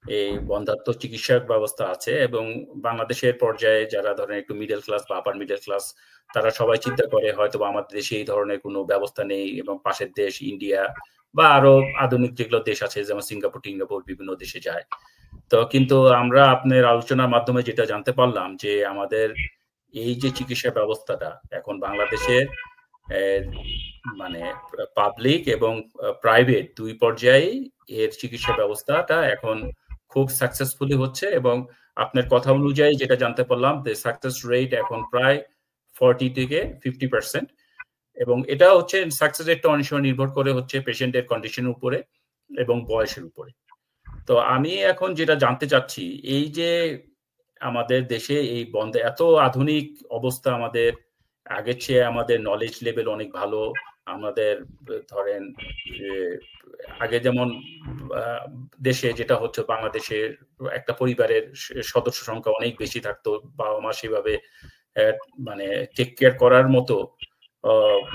S2: এই বন্ধ্যাত্ব চিকিৎসা ব্যবস্থা আছে, এবং বাংলাদেশের পর্যায়ে যারা ধরেন একটু মিডল ক্লাস বা আপার মিডল ক্লাস, তারা সবাই চিন্তা করে হয়তো আমাদের দেশে এই ধরনের কোনো ব্যবস্থা নেই, এবং পাশের দেশ ইন্ডিয়া বা আরো আধুনিক যেগুলো দেশ আছে যেমন সিঙ্গাপুর টিঙ্গাপুর বিভিন্ন দেশে যায়। তো কিন্তু আমরা আপনার আলোচনার মাধ্যমে যেটা জানতে পারলাম যে আমাদের এই যে চিকিৎসা ব্যবস্থাটা এখন বাংলাদেশের মানে পাবলিক এবং প্রাইভেট দুই পর্যায়েই এর চিকিৎসা ব্যবস্থাটা এখন খুব সাকসেসফুলি হচ্ছে, এবং আপনার কথা অনুযায়ী যেটা জানতে পারলাম যে সাকসেস রেট এখন প্রায় 40 থেকে 50%। এবং এটা হচ্ছে সাকসেস রেটটা অনেক সময় নির্ভর করে হচ্ছে পেশেন্টের কন্ডিশনের উপরে এবং বয়সের উপরে। তো আমি এখন যেটা জানতে চাচ্ছি, এই যে আমাদের দেশে এই বন্ধে এত আধুনিক অবস্থা, আমাদের আগের চেয়ে আমাদের নলেজ লেভেল অনেক ভালো। আমাদের ধরেন আগে যেমন দেশে যেটা হচ্ছে বাংলাদেশের একটা পরিবারের সদস্য সংখ্যা অনেক বেশি থাকতো, বাবা মা সেভাবে মানে টেক কেয়ার করার মতো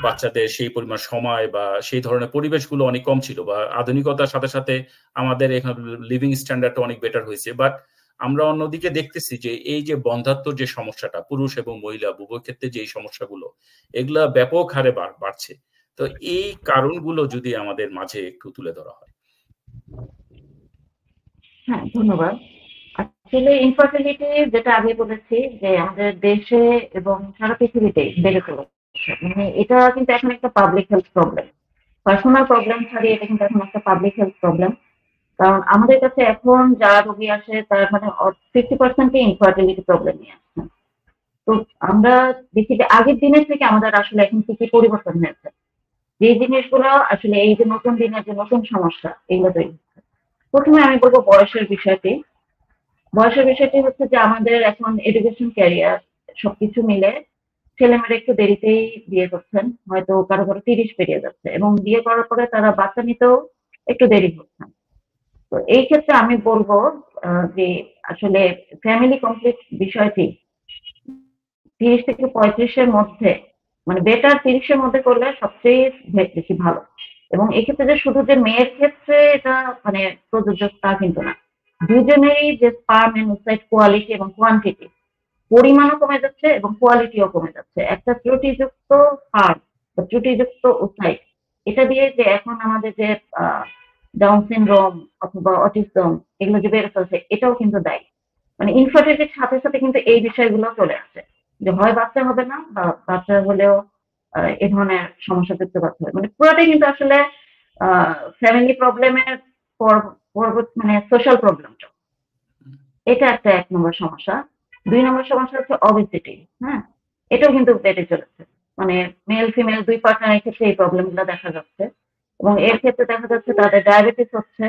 S2: বাচ্চাদের সেই পরিমাণ সময় বা সেই ধরনের পরিবেশগুলো অনেক কম ছিল, বা আধুনিকতার সাথে সাথে আমাদের এখানে লিভিং স্ট্যান্ডার্ডটা অনেক বেটার হয়েছে। বাট আমরা অন্যদিকে দেখতেছি যে এই যে বন্ধ্যাত্বর যে সমস্যাটা পুরুষ এবং মহিলা উভয় ক্ষেত্রে যে সমস্যাগুলো, এগুলা ব্যাপক হারে বাড়ছে। তো এই কারণগুলো যদি আমাদের মাঝে একটু তুলে ধরা হয়।
S1: হ্যাঁ, ধন্যবাদ। আসলে ইনফার্টিলিটি যেটা আগে বলেছি যে আমাদের দেশে এবং সারা পৃথিবীতে বেড়ে চলেছে, মানে এটা কিন্তু এখন একটা public health problem. Personal problem ছাড়িয়ে এটা কিন্তু এখন একটা পাবলিক হেলথ প্রবলেম। কারণ আমাদের কাছে এখন যা রোগী আসে তার মানে 50% ইনফার্টিলিটি প্রবলেম নিয়ে আসছে। তো আমরা দেখি যে আগের দিনের থেকে আমাদের আসলে এখন কি কি পরিবর্তন হয়েছে, যে জিনিসগুলো আসলে এই যে নতুন দিনের যে নতুন সমস্যা এগুলো তৈরি হচ্ছে। প্রথমে আমি বলবো বয়সের বিষয়টি। বয়সের বিষয়টি হচ্ছে যে আমাদের এখন এডুকেশন ক্যারিয়ার সবকিছু মিলে ছেলেমেয়েরা একটু দেরিতেই বিয়ে করছেন, হয়তো কারো কারো 30 পেরিয়ে যাচ্ছে, এবং বিয়ে করার পরে তারা বাচ্চা নিতেও একটু দেরি হচ্ছে। তো এই ক্ষেত্রে আমি বলবো যে আসলে ফ্যামিলি কমপ্লিট বিষয়টি 30 থেকে 35-এর মধ্যে, মানে বেটার 30-এর মধ্যে করলে সবচেয়ে বেশি ভালো। এবং এক্ষেত্রে যে শুধু যে মেয়ের ক্ষেত্রে এটা মানে প্রযোজ্য তা কিন্তু না। দুজনেরই যে স্পার্ম এন্ড ওসাইট কোয়ালিটি এবং কোয়ান্টিটি, পরিমাণও কমে যাচ্ছে এবং কোয়ালিটিও কমে যাচ্ছে। একটা ত্রুটিযুক্ত স্পার্ম বা ত্রুটিযুক্ত ওসাইট, এটা দিয়ে যে এখন আমাদের যে ডাউন সিনড্রোম অথবা অটিজম এগুলো যে বেড়ে চলছে, এটাও কিন্তু দায়ী। মানে ইনফার্টিলিটির সাথে সাথে কিন্তু এই বিষয়গুলো চলে আসে, যে হয় বাচ্চা হবে না বা বাচ্চা হলেও এ ধরনের সমস্যা যুক্ত করতে হয়। মানে পুরোটাই কিন্তু আসলে ফ্যামিলি প্রবলেমের পরবর্তী মানে সোশ্যাল প্রবলেমটা, এটা একটা 1 নম্বর সমস্যা। 2 নম্বর সমস্যা হচ্ছে অবেসিটি। হ্যাঁ, এটাও কিন্তু বেড়ে চলেছে। মানে মেল ফিমেল দুই পার্টনারের ক্ষেত্রে এই প্রবলেমগুলো দেখা যাচ্ছে। এবং এর ক্ষেত্রে দেখা যাচ্ছে তাদের ডায়াবেটিস হচ্ছে,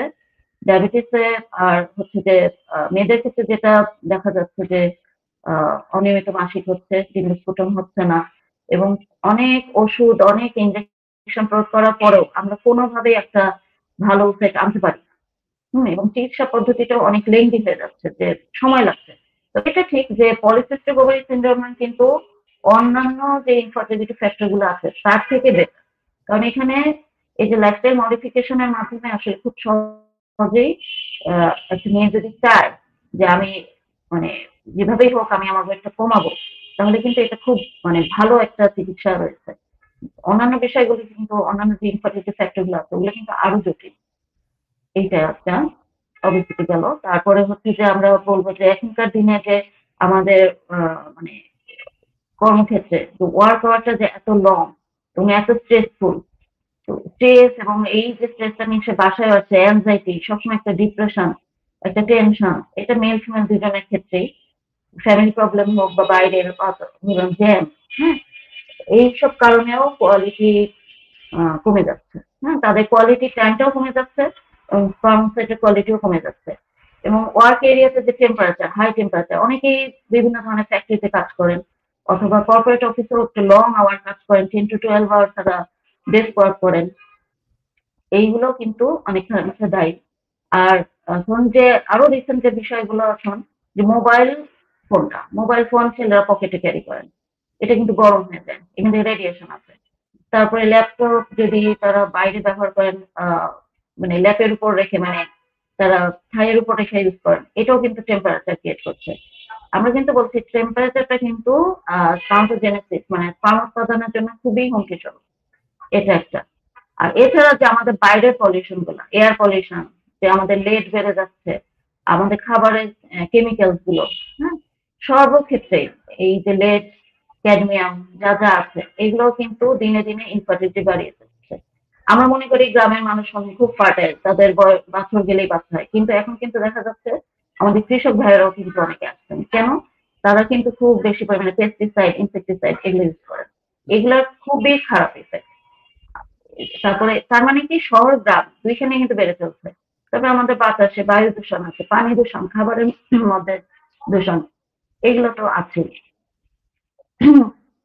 S1: ডায়াবেটিসে আর হচ্ছে যে মেয়েদের ক্ষেত্রে যেটা দেখা যাচ্ছে যে অনিয়মিত মাসিক হচ্ছে, ডিম্বস্ফুটন হচ্ছে না, এবং অনেক ওষুধ, অনেক ইনজেকশন প্রয়োগ করার পরেও আমরা কোনোভাবেই একটা ভালো ইফেক্ট আনতে পারি না। এবং চিকিৎসা পদ্ধতিটাও অনেক লেংদি হয়ে যাচ্ছে, যে সময় লাগছে। তো এটা ঠিক যে পলিসিস্টিক ওভারি সিনড্রোম কিন্তু অন্যান্য যে ইনফার্টিলিটি ফ্যাক্টর গুলো আছে তার থেকে বেটার, কারণ এখানে এই যে লাইফস্টাইল মডিফিকেশনের মাধ্যমে আসলে খুব সহজেই একটা মেয়ে যদি চায় যে আমি মানে যেভাবেই হোক আমি আমার ওয়েটটা কমাবো, তাহলে কিন্তু এটা খুব ভালো একটা চিকিৎসা রয়েছে। অন্যান্য বিষয়গুলো কিন্তু, অন্যান্য যে ইনফার্টিলিটি ফ্যাক্টর গুলো আছে ওগুলো কিন্তু আরো জটিল। এইটা একটা অবস্থিতি গেল। তারপরে হচ্ছে যে আমরা বলবো যে এখনকার দিনে যে আমাদের মানে কর্মক্ষেত্রে যে ওয়ার্ক আওয়ারটা যে এত লং এবং এত স্ট্রেসফুল, তো স্ট্রেস এবং এই যে স্ট্রেসটা নিয়ে সে বাসায় আছে, অ্যাংজাইটি, সবসময় একটা ডিপ্রেশন, একটা টেনশন, এটা মেল ফিমেল দুজনের ক্ষেত্রেই, ফ্যামিলি প্রবলেম হোক বা বাইরের ধরুন জ্যাম, হ্যাঁ, এইসব কারণেও কোয়ালিটি কমে যাচ্ছে। হ্যাঁ, তাদের কোয়ালিটি টাইমটাও কমে যাচ্ছে এবং ফার্মসেটের কোয়ালিটিও কমে যাচ্ছে। এবং ওয়ার্ক এরিয়াতে যে টেম্পারেচার, হাই টেম্পারেচার, অনেকেই বিভিন্ন ধরনের ফ্যাক্টরিতে কাজ করেন অথবা কর্পোরেট অফিসেও একটু লং আওয়ার কাজ করেন, 10 to 12 আওয়ার তারা ডেস্ক ওয়ার্ক করেন। এইগুলো কিন্তু অনেকটা দায়ী। আর এখন যে আরো রিসেন্ট যে বিষয়গুলো এখন, যে মোবাইল ফোন ছেলেরা পকেটে ক্যারি করেন, এটা কিন্তু গরম হয়ে যায়, এখানে রেডিয়েশন আছে। তারপরে ল্যাপটপ যদি তারা বাইরে ব্যবহার করেন, ল্যাপের উপর রেখে, তারা থাইয়ের উপর রেখে ইউজ করেন, এটাও কিন্তু টেম্পারেচার ক্রিয়েট করছে। আমরা কিন্তু বলছি টেম্পারেচারটা কিন্তু কাউন্টোজেনেসিস ফার্ম উৎপাদনের জন্য খুবই হুমকিস্বরূপ, এটা একটা। আর এছাড়া যে আমাদের বাইরের পলিউশন গুলা, এয়ার পলিউশন, যে আমাদের লেড বেড়ে যাচ্ছে, আমাদের খাবারের কেমিক্যালস গুলো, হ্যাঁ, সর্বক্ষেত্রে এই যে লেড, ক্যাডমিয়াম যা যা আছে, এগুলো কিন্তু দিনে দিনে ইনফার্টিলিটি বাড়িয়ে দিচ্ছে। আমরা মনে করি গ্রামের মানুষ খুব ফার্টাইল, তাদের বছর গেলেই বাচ্চা হয়, কিন্তু এখন কিন্তু দেখা যাচ্ছে আমাদের কৃষক ভাইয়েরাও কিন্তু অনেকে আসছেন। কেন? তারা কিন্তু খুব বেশি পরিমাণে পেস্টিসাইড, ইনসেকটিসাইড এগুলো ইউজ করেন। এগুলার খুবই খারাপ ইফেক্ট। তারপরে তার মানে কি শহর গ্রাম দুইখানে কিন্তু বেড়ে চলছে। তারপরে আমাদের বাতাসে বায়ু দূষণ আছে, পানি দূষণ, খাবারের মধ্যে দূষণ, এগুলো তো আছেই।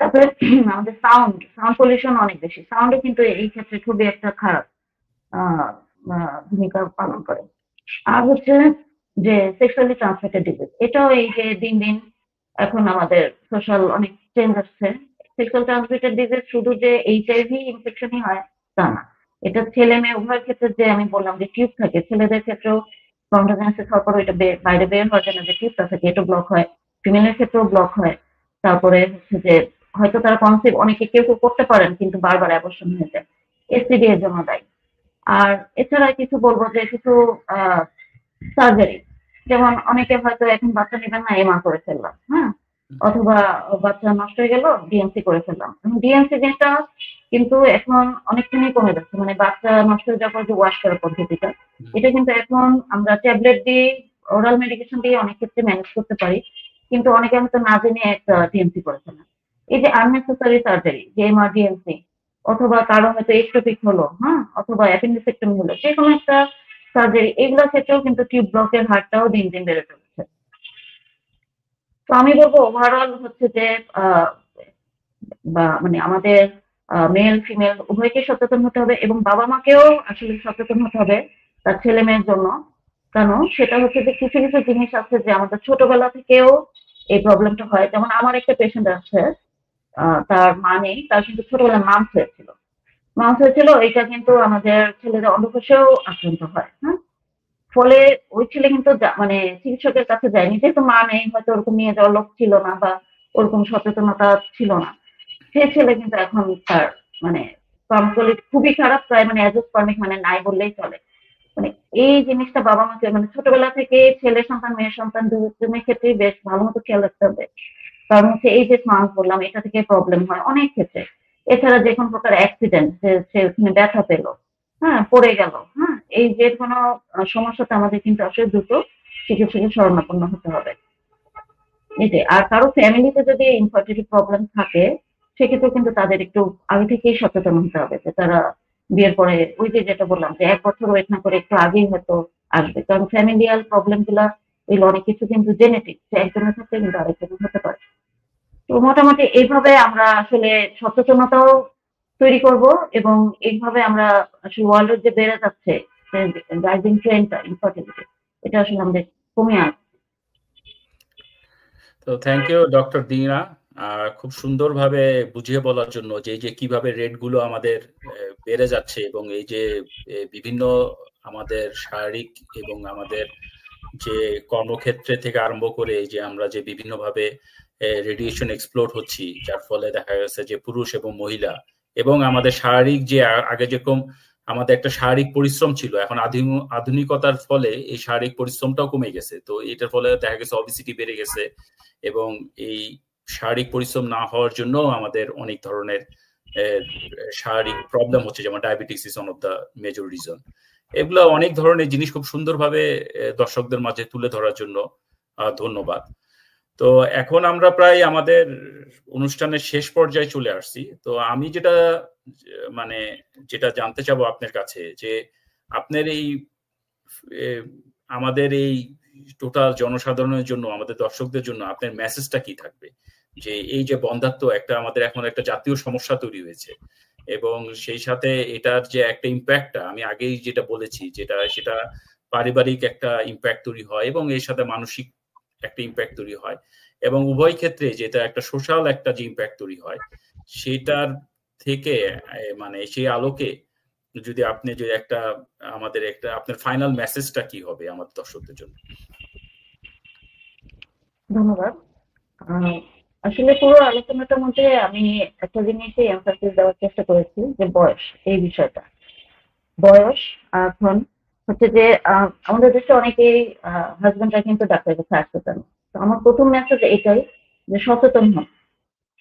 S1: তারপরে আমাদের সাউন্ড পলিউশন অনেক বেশি। সাউন্ডও কিন্তু এই ক্ষেত্রে খুবই একটা খারাপ আহ, ভূমিকা পালন করে। আর হচ্ছে যে সেক্সুয়ালি ট্রান্সমিটেড ডিজিজ, এটাও এই যে দিন দিন এখন আমাদের সোশ্যাল অনেক চেঞ্জ আসছে। সেক্সুয়াল ট্রান্সমিটেড ডিজিজ শুধু যে এইচআইভি ইনফেকশনই হয় তা না, এটা ছেলে মেয়ে উভয়ের ক্ষেত্রে, যে আমি বললাম যে টিউব থাকে, ছেলেদের ক্ষেত্রেও স্পন্টানিয়াসিস হওয়ার পর ওইটা বাইরে বের হওয়ার জন্য যে টিউবটা থাকে এটা ব্লক হয়, ফিমেলের ক্ষেত্রেও ব্লক হয়। তারপরে হচ্ছে যে হয়তো তারা কনসিভ, অনেকে কেউ কেউ করতে পারেন কিন্তু বারবার অ্যাবর্শন হয়ে যায়, এসটিডি এর জন্য দায়ী। আর এছাড়া কিছু বলবো যে কিছু সার্জারি, যেমন অনেকে হয়তো এখন বাচ্চা নেবেন না, এমআর করে ফেললাম, হ্যাঁ, অথবা বাচ্চা নষ্ট হয়ে গেল, ডিএনসি করে ফেললাম। ডিএনসি যেটা কিন্তু এখন অনেকখানি কমে যাচ্ছে, বাচ্চা নষ্ট হয়ে যাওয়ার পর যে ওয়াশ করার পদ্ধতিটা, এটা কিন্তু এখন আমরা ট্যাবলেট দিয়ে, ওরাল মেডিকেশন দিয়ে অনেক ক্ষেত্রে ম্যানেজ করতে পারি, কিন্তু অনেকে হয়তো না জেনে একটা ডিএনসি করে ফেলেন। এই যে আননেসেসারি সার্জারি, যে এমআর ডিএনসি, অথবা কারো হয়তো এক্টোপিক হলো, হ্যাঁ, অথবা অ্যাপেন্ডিসেক্টমি হলো, যে কোনো একটা সার্জারি, এগুলোর ক্ষেত্রেও কিন্তু টিউব ব্লকের হারটাও দিন দিন বেড়ে চলেছে। তো আমি বলবো ওভারঅল হচ্ছে যে আমাদের মেল ফিমেল উভয়কে সচেতন হতে হবে এবং বাবা মাকেও আসলে সচেতন হতে হবে তার ছেলে মেয়ের জন্য। কেন? সেটা হচ্ছে যে কিছু কিছু জিনিস আছে যে আমাদের ছোটবেলা থেকেও এই প্রবলেমটা হয়। যেমন আমার একটা পেশেন্ট আছে, তার মা নেই, তার কিন্তু ছোটবেলায় মাম্পস হয়েছিল, এটা কিন্তু আমাদের ছেলেদের অন্ধকোষেও আক্রান্ত হয়, হ্যাঁ। ফলে ওই ছেলে কিন্তু চিকিৎসকের কাছে যায়নি, যেহেতু মা নেই, হয়তো ওরকম নিয়ে যাওয়ার লোক ছিল না বা ওরকম সচেতনতা ছিল না। সে ছেলে কিন্তু এখন তার স্পার্ম কোয়ালিটি খুবই খারাপ, প্রায় অ্যাজোস্পার্মিক, নাই বললেই চলে। এই জিনিসটা বাবা মাকে ছোটবেলা থেকে ছেলে সন্তান মেয়ে সন্তান দুজনের ক্ষেত্রেই বেশ ভালো মতো খেয়াল রাখতে হবে। কারণ হচ্ছে এই যে স্নান করলাম, এটা থেকে প্রবলেম হয় অনেক ক্ষেত্রে। এছাড়া যে কোনো প্রকার অ্যাক্সিডেন্ট, সে ওখানে ব্যথা পেলো, হ্যাঁ, পড়ে গেল, হ্যাঁ, এই যে কোনো সমস্যাতে আমাদের কিন্তু আসলে দ্রুত চিকিৎসকের শরণাপন্ন হতে হবে। এটাই। আর কারো ফ্যামিলিতে যদি ইনফার্টিলিটি প্রবলেম থাকে, সেক্ষেত্রে কিন্তু তাদের একটু আগে থেকেই সচেতন হতে হবে যে তারা বিয়ের পরে ওই যে যেটা বললাম যে 1 বছর ওয়েট না করে একটু আগেই হয়তো আসবে, কারণ ফ্যামিলিয়াল প্রবলেম গুলা এগুলো অনেক কিছু কিন্তু জেনেটিক, যে একজনের ক্ষেত্রে কিন্তু আরেকজনের হতে পারে। তো মোটামুটি এইভাবে আমরা আসলে সচেতনতাও তৈরি করব, এবং এইভাবে আমরা আসলে ওয়ার্ল্ডের যে বেড়ে যাচ্ছে রাইজিং ট্রেন্ডটা ইনফার্টিলিটি, এটা আসলে আমাদের কমিয়ে আনবে।
S2: তো থ্যাংক ইউ ডক্টর দিনা, খুব সুন্দরভাবে বুঝিয়ে বলার জন্য যে কিভাবে রেট গুলো আমাদের বেড়ে যাচ্ছে, এবং এই যে বিভিন্ন আমাদের শারীরিক এবং আমাদের যে কর্মক্ষেত্রে থেকে আরম্ভ করে এই যে আমরা যে বিভিন্নভাবে রেডিয়েশন এক্সপ্লোর হচ্ছি, যার ফলে দেখা গেছে যে পুরুষ এবং মহিলা এবং আমাদের শারীরিক যে আগে যেরকম আমাদের একটা শারীরিক পরিশ্রম ছিল, এখন আধুনিকতার ফলে এই শারীরিক পরিশ্রমটাও কমে গেছে। তো এটার ফলে দেখা গেছে অবিসিটি বেড়ে গেছে, এবং এই শারীরিক পরিশ্রম না হওয়ার জন্য আমাদের অনেক ধরনের শারীরিক প্রবলেম হচ্ছে, যেমন diabetes is one of the major reason. এগুলো অনেক ধরনের জিনিস খুব সুন্দরভাবে দর্শকদের মাঝে তুলে ধরার জন্য ধন্যবাদ। তো এখন আমরা প্রায় আমাদের অনুষ্ঠানের শেষ পর্যায়ে চলে আসছি। তো আমি যেটা জানতে চাবো আপনার কাছে, যে আপনার এই আমাদের এই টোটাল জনসাধারণের জন্য, আমাদের দর্শকদের জন্য আপনার মেসেজটা কি থাকবে, যে এই যে বন্ধ্যাত্ব আমাদের এখন একটা জাতীয় সমস্যা তৈরি হয়েছে, এবং সেই সাথে এটার যে একটা ইম্প্যাক্টটা আমি আগেই যেটা বলেছি, সেটা পারিবারিক একটা ইম্প্যাক্ট তৈরি হয়, এবং এর সাথে মানসিক একটা ইম্প্যাক্ট তৈরি হয়, এবং উভয় ক্ষেত্রে যেটা একটা সোশ্যাল একটা যে ইম্প্যাক্ট তৈরি হয়, সেটার থেকে সেই আলোকে যদি আপনি যে আমাদের আপনার ফাইনাল মেসেজটা কি হবে আমাদের দর্শকদের জন্য?
S1: ধন্যবাদ। আসলে পুরো আলোচনাটার মধ্যে আমি একটা জিনিসই এমফাসিস দেওয়ার চেষ্টা করেছি, যে বয়স, এই বিষয়টা। বয়স এখন হচ্ছে যে আমাদের দেশে অনেকেই হাজবেন্ডরা কিন্তু ডাক্তারের কাছে আসতে চান। তো আমার প্রথম মেসেজ এটাই, যে সচেতন হন।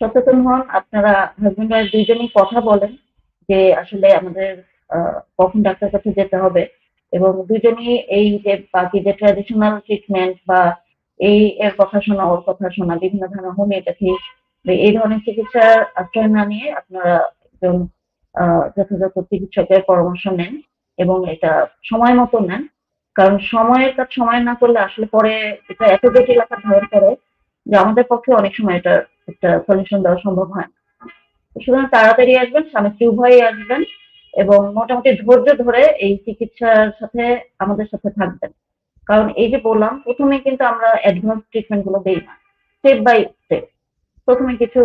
S1: সচেতন হন, আপনারা হাজবেন্ড ওয়াইফ দুইজনই কথা বলেন যে আসলে আমাদের কখন ডাক্তার কাছে যেতে হবে, এবং দুজনই এই যে বাকি যে ট্র্যাডিশনাল ট্রিটমেন্ট বা এই এর কথা শোনা ওর কথা শোনা, বিভিন্ন ধরনের হোমিওপ্যাথি এই ধরনের চিকিৎসার আশ্রয় না নিয়ে আপনারা একজন যথাযথ চিকিৎসকের পরামর্শ নেন, এবং এটা সময় মতো নেন। কারণ সময়ের কাজ সময় না করলে আসলে পরে এটা এত জটিল আকার ধারণ করে যে আমাদের পক্ষে অনেক সময় এটা একটা সলিউশন দেওয়া সম্ভব হয় না। সুতরাং তাড়াতাড়ি আসবেন, স্বামী স্ত্রী উভয়ই আসবেন, এবং মোটামুটি ধৈর্য ধরে এই চিকিৎসার সাথে আমাদের সাথে থাকবেন। কারণ এই যে বললাম, প্রথমে কিন্তু আমরা অ্যাডভান্স ট্রিটমেন্ট গুলো দেই না, স্টেপ বাই স্টেপ। প্রথমে কিছু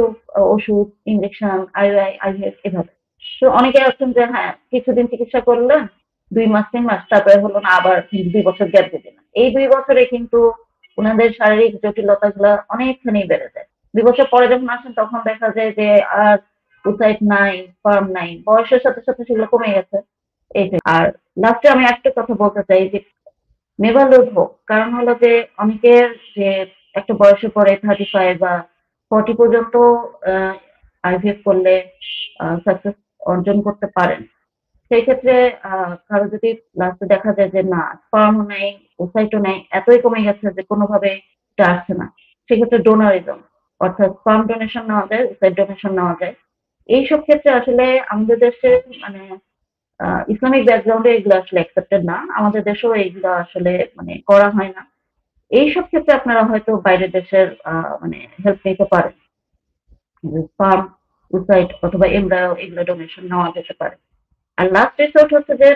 S1: ওষুধ, ইনজেকশন, আইইআই, আইভিএফ, এভাবে। তো অনেকে আছেন যে হ্যাঁ কিছুদিন চিকিৎসা করলেন, 2 মাস 3 মাস, তারপরে হলো না, আবার 2 বছর গ্যাপ দিয়ে না। এই 2 বছরে কিন্তু ওনাদের শারীরিক জটিলতা গুলা অনেকখানি বেড়ে যায়। 2 বছর পরে যখন আসেন তখন দেখা যায় যে আর উসাইট নাই, ফার্ম নাই, বয়সের সাথে সাথে সেগুলো কমে গেছে। আর লাস্টে আমি একটা কথা বলতে চাই, যে নেভার লুজ হোপ। কারণ হলো যে অনেকের যে একটা বয়সের পরে 35 বা 40 পর্যন্ত আইভিএফ করলে সাকসেস অর্জন করতে পারেন। সেই ক্ষেত্রে কারো যদি লাস্টে দেখা যায় যে না, স্পার্মও নাই, ওসাইটও নাই, এতই কমে গেছে যে কোনোভাবে এটা আসছে না, সেক্ষেত্রে ডোনারিজম, অর্থাৎ স্পার্ম ডোনেশন নেওয়া যায়, ওসাইট ডোনেশন নেওয়া যায়। এইসব ক্ষেত্রে আসলে আমাদের দেশে ইসলামিক ব্যাকগ্রাউন্ডে এগুলো আসলে অ্যাকসেপ্টেড না, আমাদের দেশেও এইগুলো আসলে করা হয় না। এইসব ক্ষেত্রে আপনারা হয়তো বাইরের দেশের হেল্প নিতে পারেন, স্পার্ম, ওসাইট অথবা এমব্রায়ো, এগুলো ডোনেশন নেওয়া যেতে পারে। আর লাস্ট রিসোর্ট হচ্ছে যে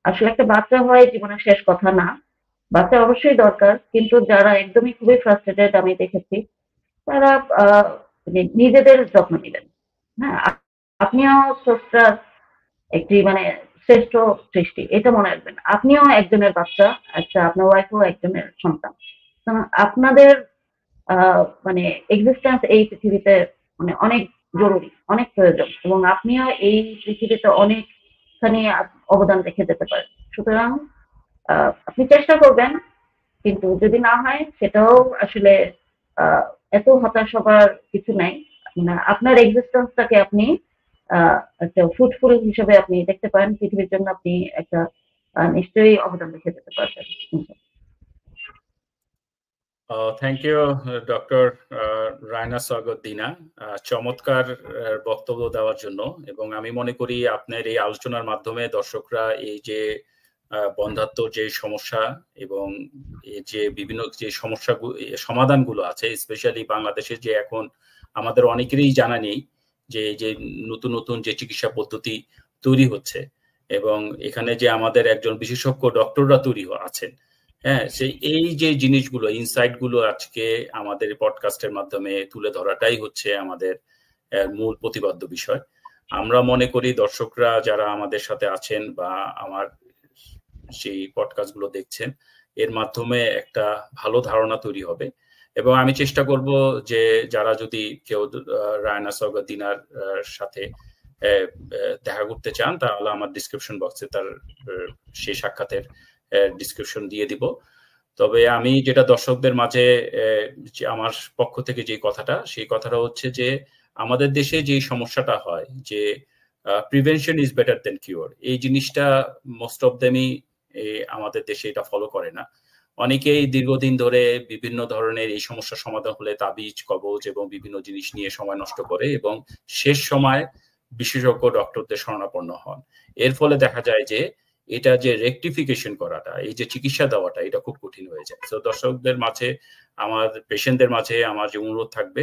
S1: আসলে একটা বাচ্চা হয় জীবনের শেষ কথা না, বাচ্চা অবশ্যই দরকার, কিন্তু যারা একদমই খুবই ফ্রাস্ট্রেটেড আমি দেখেছি, তারা নিজেদের যত্ন নেবেন। হ্যাঁ, আপনিও স্রষ্টার একটি শ্রেষ্ঠ সৃষ্টি, এটা মনে রাখবেন। আপনিও একজনের বাচ্চা, আচ্ছা আপনার ওয়াইফও একজনের সন্তান। আপনাদের এক্সিস্টেন্স এই পৃথিবীতে অনেক জরুরি, অনেক প্রয়োজন, এবং আপনিও এই পৃথিবীতে অনেকখানি অবদান রেখে যেতে পারেন। সুতরাং আপনি চেষ্টা করবেন, কিন্তু যদি না হয় সেটাও আসলে এত হতাশ হবার কিছু নাই। আপনার এক্সিস্টেন্সটাকে আপনি একটা ফ্রুটফুল হিসেবে আপনি দেখতে পারেন, পৃথিবীর জন্য আপনি একটা নিশ্চয়ই অবদান রেখে যেতে পারবেন।
S2: থ্যাংক ইউ ডক্টর রায়না স্বাগত দিনা, চমৎকার বক্তব্য দেওয়ার জন্য। এবং আমি মনে করি আপনার এই আলোচনার মাধ্যমে দর্শকরা এই যে বন্ধ্যাত্ব যে সমস্যা এবং এই যে বিভিন্ন যে সমস্যা সমাধানগুলো আছে, স্পেশালি বাংলাদেশে যে এখন আমাদের অনেকেরই জানা নেই যে যে নতুন নতুন যে চিকিৎসা পদ্ধতি তৈরি হচ্ছে এবং এখানে যে আমাদের একজন বিশেষজ্ঞ ডক্টররা তৈরি আছেন, হ্যাঁ, সেই এই যে জিনিসগুলো ইনসাইট গুলো আজকে আমাদের পডকাস্টের মাধ্যমে তুলে ধরাটাই হচ্ছে আমাদের মূল প্রতিপাদ্য বিষয়। আমরা মনে করি দর্শকরা যারা আমাদের সাথে আছেন বা আমার সেই পডকাস্ট গুলো দেখছেন, এর মাধ্যমে একটা ভালো ধারণা তৈরি হবে। এবং আমি চেষ্টা করব যে যারা যদি কেউ রায়না স্বাগত দিনার সাথে দেখা করতে চান, তাহলে আমার ডিসক্রিপশন বক্সে তার সেই সাক্ষাতের ডিসক্রিপশন দিয়ে দিব। তবে আমি যেটা দর্শকদের মাঝে আমার পক্ষ থেকে যে কথাটা, সেই কথাটা হচ্ছে যে আমাদের দেশে যে সমস্যাটা হয় যে prevention is better then cure, এই জিনিসটা মোস্ট অফ দেমই আমাদের দেশে এটা ফলো করে না। অনেকেই দীর্ঘদিন ধরে বিভিন্ন ধরনের এই সমস্যার সমাধান হলে তাবিজ, কবজ এবং বিভিন্ন জিনিস নিয়ে সময় নষ্ট করে এবং শেষ সময় বিশেষজ্ঞ ডক্টরদের শরণাপন্ন হন। এর ফলে দেখা যায় যে এটা যে রেকটিফিকেশন করাটা, এই যে চিকিৎসা দেওয়াটা, এটা খুব কঠিন হয়ে যায়। তো দর্শকদের মাঝে, আমার পেশেন্টদের মাঝে আমার যে অনুরোধ থাকবে,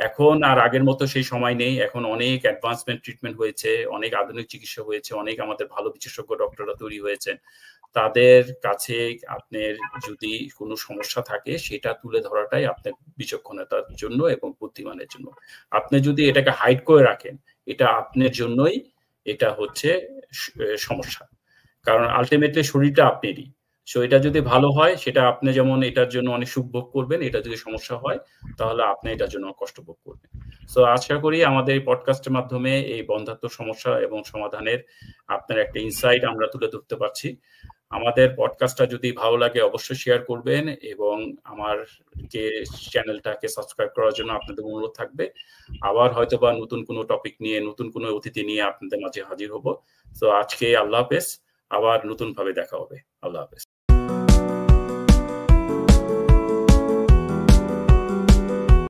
S2: এখন আর আগের মতো সেই সময় নেই। এখন অনেক অ্যাডভান্সমেন্ট ট্রিটমেন্ট হয়েছে, অনেক আধুনিক চিকিৎসা হয়েছে, অনেক আমাদের ভালো বিশেষজ্ঞ ডক্টররা তৈরি হয়েছেন। তাদের কাছে আপনার যদি কোনো সমস্যা থাকে সেটা তুলে ধরাটাই আপনার বিচক্ষণতার জন্য এবং বুদ্ধিমানের জন্য। আপনি যদি এটাকে হাইড করে রাখেন, এটা আপনার জন্যই এটা হচ্ছে সমস্যা, কারণ আলটিমেটলি শরীরটা আপনারই। সো এটা যদি ভালো হয়, সেটা আপনি যেমন এটার জন্য অনেক সুখ ভোগ করবেন, এটা যদি সমস্যা হয় তাহলে আপনি এটার জন্য কষ্ট ভোগ করবেন। সো আশা করি আমাদের এই পডকাস্টের মাধ্যমে এই বন্ধ্যাত্ব সমস্যা এবং সমাধানের আপনার একটা ইনসাইট আমরা তুলে ধরতে পারছি। আমাদের পডকাস্টটা যদি ভালো লাগে অবশ্যই শেয়ার করবেন এবং আমার যে চ্যানেলটাকে সাবস্ক্রাইব করার জন্য আপনাদের অনুরোধ থাকবে। আবার হয়তো বা নতুন কোনো টপিক নিয়ে, নতুন কোনো অতিথি নিয়ে আপনাদের মাঝে হাজির হব। তো আজকে আল্লাহ হাফেজ, আবার নতুন ভাবে দেখা হবে। আল্লাহ হাফেজ।